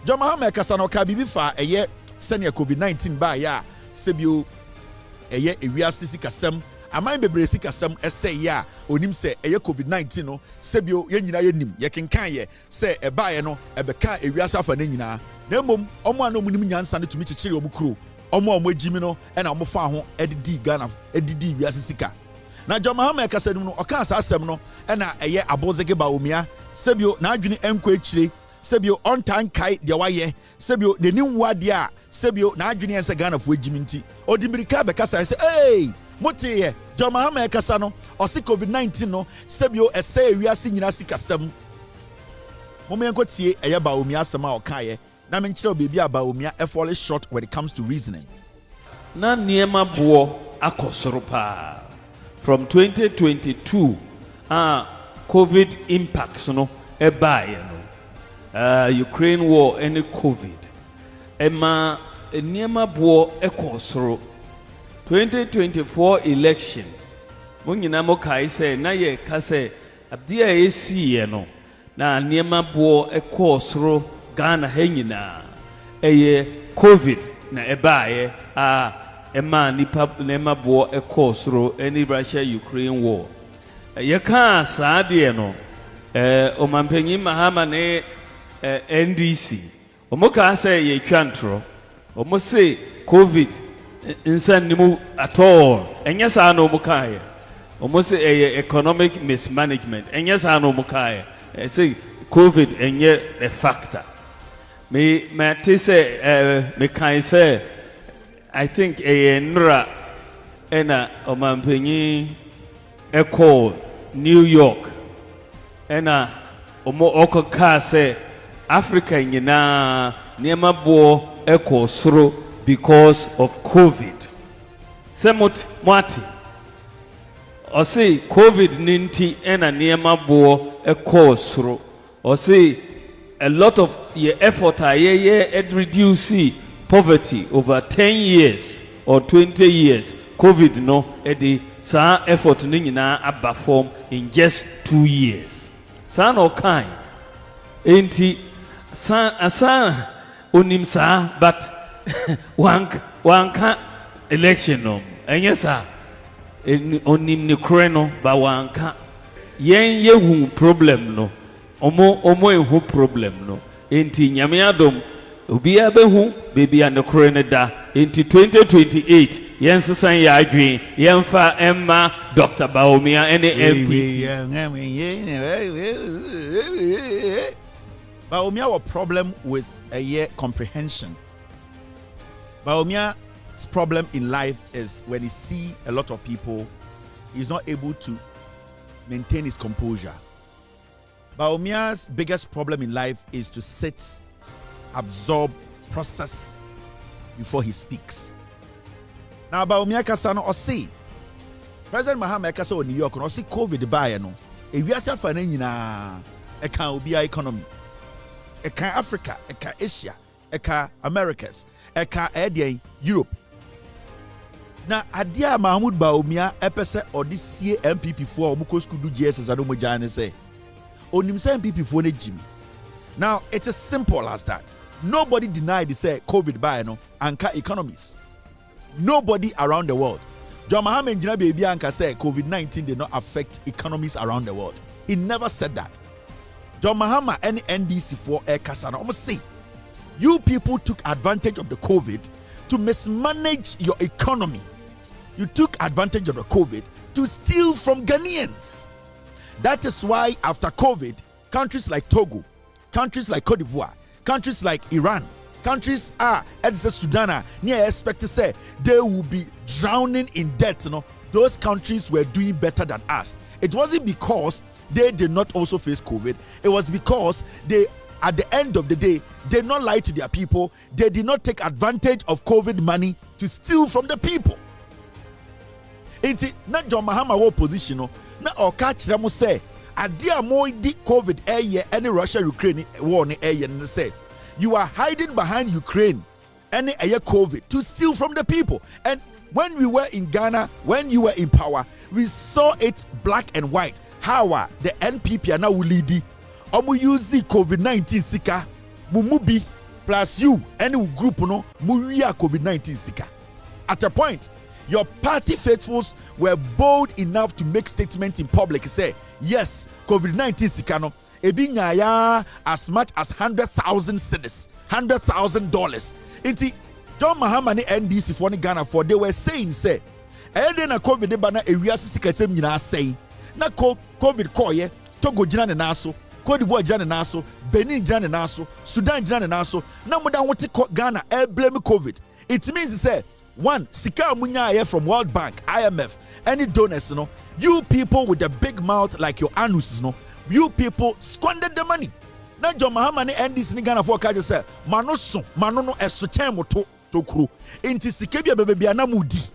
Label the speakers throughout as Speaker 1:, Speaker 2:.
Speaker 1: John Mahama kasa no ka bibi fa eye senior COVID-19 ba ya sebio eye ewiase sikasem aman bebre sikasem ese ya onim se eye COVID-19 no sebio ye nyina ye nim ye kenkan ye se eba ye no ebeka ewiase afa na nyina na mom omo ana omunim nyansa ne tumi chichire omukuro omo agimi no e na omo fa ho edidi Ghana edidi ewiase sika na John Mahama kasa dum no oka asa asem no e na eye abozege Báwumia sebio na adwene enko echire sebio on time kai de waye sebio neni wade a sebio na adwene ense Ghana fo agimi nti odimirika be kasa say hey motiye John Mahama kasa no o se COVID-19 no sebio ese ewiase nyina sikasem momenko tie eye Báwumia asema o kaye na menkyere obebi a Báwumia e fall short when it comes to reasoning
Speaker 2: na niema bo akosoro pa from 2022 COVID impacts no e bae no Ukraine war and COVID ema niema bo ekosoro 2024 election monyina mo kai say na ye ka say abdia esi ye no na niema bo ekosoro Ghana hanyina eye COVID na ebaye ema nipa niema bo ekosoro any Russia Ukraine war ye ka saade no omampanyi Mahama ne NDC omoka say ye twantro omo say COVID insan nimu at all enya sa no mukaye omo say economic mismanagement enya sa no mukaye say COVID enye a factor me say me kan say I think nra ena omampanyi echo New York ena omo okoka say Africa nyina niema bo echo soro because of COVID. Semot mwati o say COVID ninti ena niema bo echo soro o say a lot of your effort ye reduce poverty over 10 years or 20 years COVID no edi sa effort ni nyina aba form in just 2 years sa no kind enti sa onim sa but wanka election no enye sa onim ni kure no ba wanka yen yehu problem no omo ehu problem no enti nyame adom obi abehu bebi an kure ne da enti 2028 yen sesan ya adwen yen fa emma Dr. Báwumia ene MP
Speaker 1: Báwumia was problem with a year comprehension. Báwumia's problem in life is when he see a lot of people, he's not able to maintain his composure. Báwumia's biggest problem in life is to sit, absorb, process before he speaks. Now Báwumia kasa no say President Mahama kasa o New York no say COVID buy no ewiase afa na nyina e kan obi economy e kan Africa e kan Asia e kan Americas e kan Europe. Na adia Mahmoud Báwumia epese odisi MPP for omuko school do GSS ado mo jane say onim say MPP for na jimi. Now it's as simple as that. Nobody denied say COVID buy no anka economies. Nobody around the world. John Mahama njina baby anka say COVID-19 did not affect economies around the world. He never said that. John Mahama and NDC for Air Kasana almost say you people took advantage of the COVID to mismanage your economy. You took advantage of the COVID to steal from Ghanaians. That is why after COVID, countries like Togo, countries like Cote d'Ivoire, countries like Iran, countries Sudan, near expect to say they will be drowning in debt. You know, those countries were doing better than us. It wasn't because they did not also face COVID. It was because they, at the end of the day, did not lie to their people. They did not take advantage of COVID money to steal from the people. It's not John Mahama war position. Na catch them say, "Adia mo di COVID air any Russia Ukraine war ni air and say you are hiding behind Ukraine any air COVID to steal from the people." And when we were in Ghana, when you were in power, we saw it black and white. How the NPP are now leading. Omu use COVID-19 sika mumubi plus you, any group, no, Muria COVID-19 sika. At a point, your party faithfuls were bold enough to make statements in public, say, yes, COVID-19 sika no, ebinyaya as much as 100,000 cedis, $100,000. Inti John Mahama ni NDC for ni Ghana for, they were saying, say, ede na COVID de bana ewia sika tem nyina say, na COVID koye, Togo jina ne naso, Cote d'Ivoire jina ne naso, Benin jina ne naso, Sudan jina ne naso, na muda wote Ghana blame COVID. It means say, one, sika munya from World Bank, IMF, any donors, you know, you people with a big mouth like your anus, you know, you people squandered the money. Na John Mahama ni NDC ni Ghana for kaje say, manoso, manono esochen to kru. Inti sikebia bebe anamudi.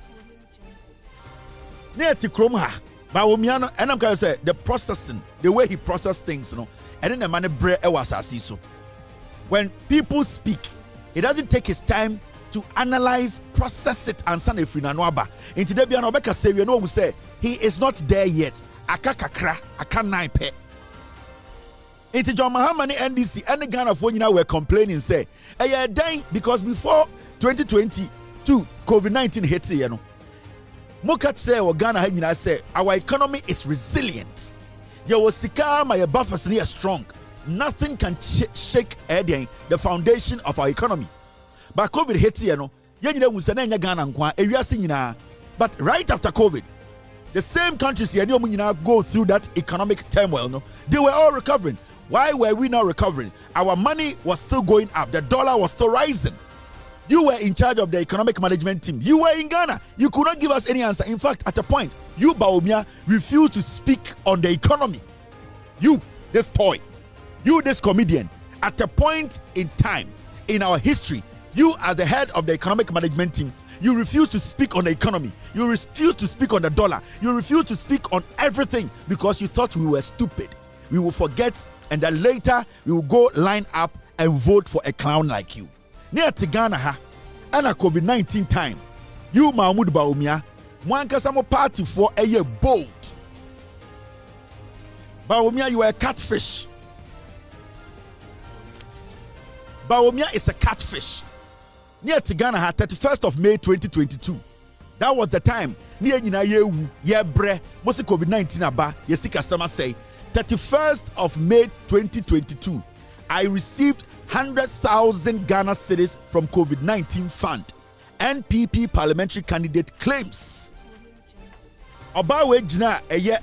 Speaker 1: Ne ti krom ha. Báwumia no, and I'm going to say the processing, the way he processed things, you know, and then the man bre e was so. When people speak, he doesn't take his time to analyze, process it, and send a free nanwaba. In today, be an obeka say, you know, we say he is not there yet. Akakakra, akanaipe. Into John Mahama ni NDC, and the Ghana for you now were complaining, say, hey, dying because before 2022, COVID-19 hit, you know. Mokach say or Ghana hanyina say our economy is resilient. Your sika my buffers near strong. Nothing can shake the foundation of our economy. But COVID hit you know. Ghana nkwa. But right after COVID, the same countries here go through that economic turmoil. No, they were all recovering. Why were we not recovering? Our money was still going up. The dollar was still rising. You were in charge of the economic management team. You were in Ghana. You could not give us any answer. In fact, at a point, you, Báwumia, refused to speak on the economy. You, this toy. You, this comedian. At a point in time, in our history, you, as the head of the economic management team, you refused to speak on the economy. You refused to speak on the dollar. You refused to speak on everything because you thought we were stupid. We will forget, and then later, we will go line up and vote for a clown like you. Near Ghana ha, and a COVID-19 time, you Mahmoud Báwumia, one kasamo party for a year bold. Báwumia, you are a catfish. Báwumia is a catfish. Near Ghana ha, 31st of May 2022. That was the time. Near Nina Yewu, ye bre, most COVID-19 aba, yesika sama say, 31st of May 2022. I received 100,000 Ghana cedis from COVID-19 fund. NPP parliamentary candidate claims. Obawe jina eye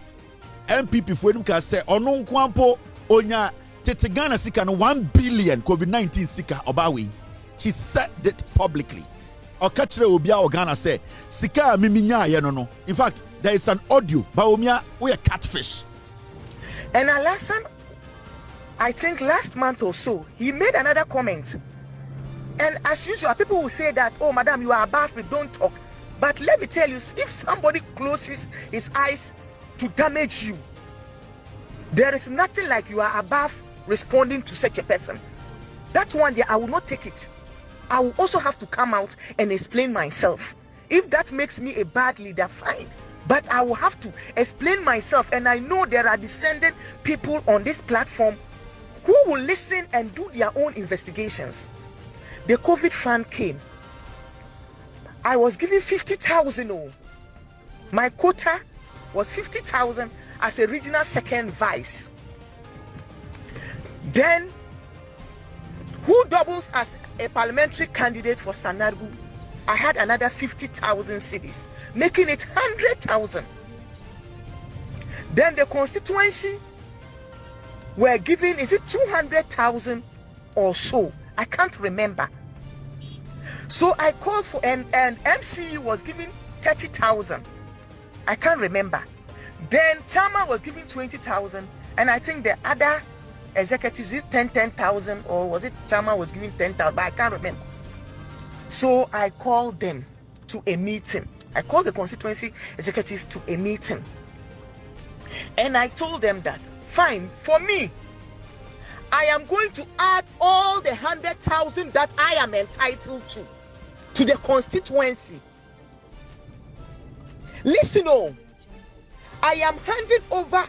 Speaker 1: NPP fuenum ka say ono nkwampo onya tete Ghana sika no 1 billion COVID-19 sika Obawe. She said it publicly. Okachire obia o Ghana say sika miminya ye no. In fact, there is an audio. Báwumia we a catfish.
Speaker 3: And Alasan, I think last month or so, he made another comment. And as usual, people will say that, oh, madam, you are above it, don't talk. But let me tell you, if somebody closes his eyes to damage you, there is nothing like you are above responding to such a person. That one day, I will not take it. I will also have to come out and explain myself. If that makes me a bad leader, fine. But I will have to explain myself. And I know there are descendant people on this platform who will listen and do their own investigations. The COVID fund came. I was given 50,000. Oh. My quota was 50,000 as a regional second vice. Then, who doubles as a parliamentary candidate for Sanargu? I had another 50,000 cedis, making it 100,000. Then the constituency were given, is it 200,000 or so? I can't remember. So I called for, and MCE was given 30,000. I can't remember. Then Chama was given 20,000, and I think the other executives did 10,000, or was it Chama was giving 10,000? But I can't remember. So I called them to a meeting. I called the constituency executive to a meeting, and I told them that, fine, for me, I am going to add all the 100,000 that I am entitled to the constituency. Listen, oh, I am handing over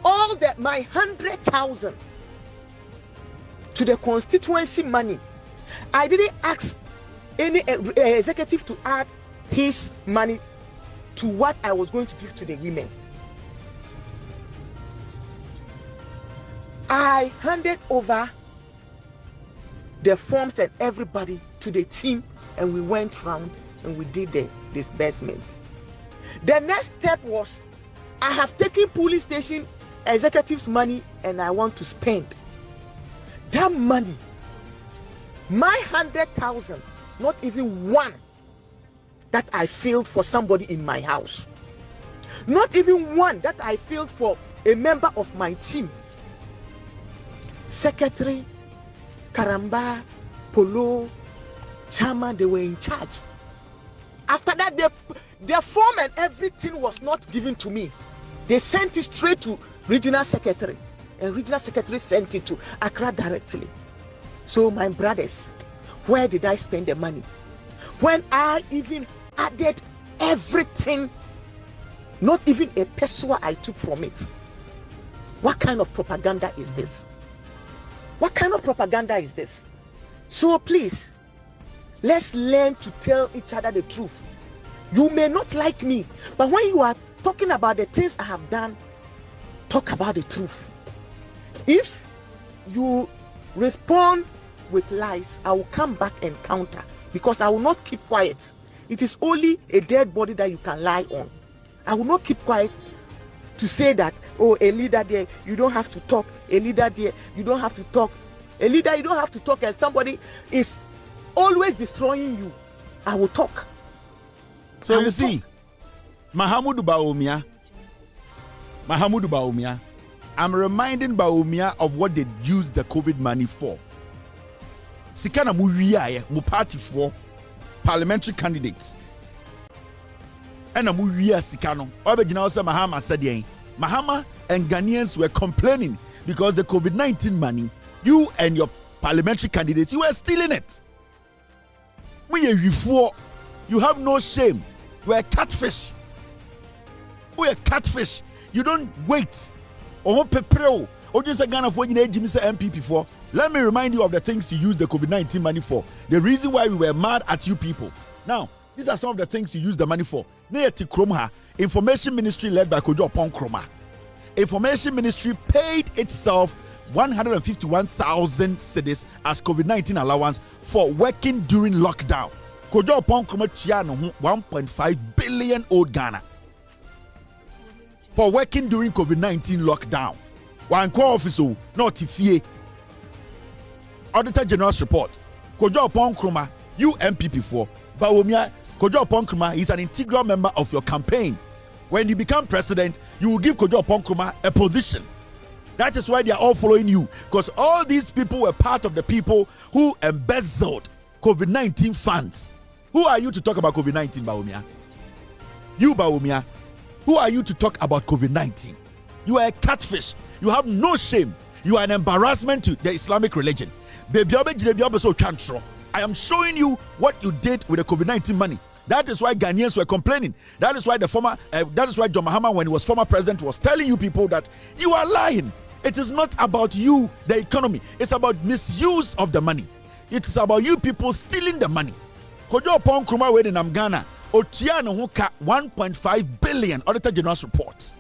Speaker 3: all my 100,000 to the constituency money. I didn't ask any executive to add his money to what I was going to give to the women. I handed over the forms and everybody to the team, and we went round and we did the disbursement. The next step was, I have taken police station executives' money and I want to spend that money. My 100,000, not even one that I filled for somebody in my house, not even one that I filled for a member of my team. Secretary, Karamba, Polo, Chairman, they were in charge. After that, their form and everything was not given to me. They sent it straight to regional secretary, and regional secretary sent it to Accra directly. So my brothers, where did I spend the money? When I even added everything, not even a peso I took from it. What kind of propaganda is this? What kind of propaganda is this? So please, let's learn to tell each other the truth. You may not like me, but when you are talking about the things I have done, talk about the truth. If you respond with lies, I will come back and counter, because I will not keep quiet. It is only a dead body that you can lie on. I will not keep quiet to say that, oh, a leader there, you don't have to talk. A leader there, you don't have to talk. A leader, you don't have to talk, and somebody is always destroying you. I will talk.
Speaker 1: So you see, Mahamudu Báwumia, I'm reminding Báwumia of what they used the COVID money for. Sikana mu party for parliamentary candidates. And Muria Sikano. Obejina say Mahama said Mahama and Ghanaians were complaining because the COVID-19 money, you and your parliamentary candidates, you were stealing it. You have no shame. You are a catfish. We are catfish. You don't wait. Let me remind you of the things you use the COVID-19 money for. The reason why we were mad at you people. Now, these are some of the things you use the money for. Information Ministry led by Kojo Opon Kroma. Information Ministry paid itself 151,000 cedis as COVID-19 allowance for working during lockdown. Kojo Opon Kroma chiano 1.5 billion old Ghana for working during COVID-19 lockdown. One core officer, not TFA. Auditor General's report. Kojo Opon Kroma, you MPP for Báwumia. Kojo Opon Kroma is an integral member of your campaign. When you become president, you will give Kojo Opon Kroma a position. That is why they are all following you, because all these people were part of the people who embezzled COVID-19 funds. Who are you to talk about COVID-19, Báwumia? You, Báwumia, who are you to talk about COVID-19? You are a catfish. You have no shame. You are an embarrassment to the Islamic religion. I am showing you what you did with the COVID-19 money. That is why Ghanaians were complaining. That is why John Mahama, when he was former president, was telling you people that you are lying. It is not about you, the economy. It's about misuse of the money. It is about you people stealing the money. Kojo Opon Kroma we in Ghana, Otia no 1.5 billion Auditor General's report.